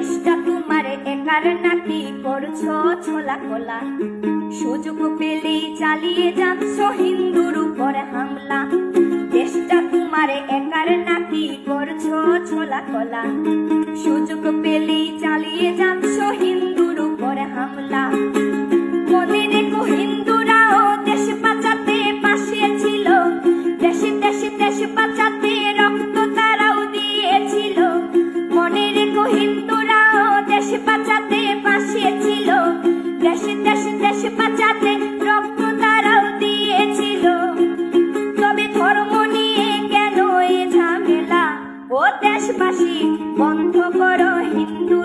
দেশটা তোমার একার নাকি করছো ছোলা কোলা, সুযোগ পেলেই চালিয়ে যাচ্ছ হিন্দুর উপরে হামলা। দেশটা তোমার একার নাকি করছো ছোলা কোলা, সুযোগ পেলেই চালিয়ে যাচ্ছ হিন্দুর উপরে হামলা। মনে রেখো হিন্দুরাও দেশ বাঁচাতে পাশে ছিল, দেশে দেশে দেশ বাঁচাতে রক্ত তারাও দিয়েছিল। মনে রেখো হিন্দুরাও দেশ বাঁচাতে পাশে ছিল, দেশে দেশে দেশ বাঁচাতে রক্ত তারাও দিয়েছিল। তবে ধর্ম নিয়ে কেন এ ঝামেলা? ও দেশবাসী বন্ধ করো হিন্দু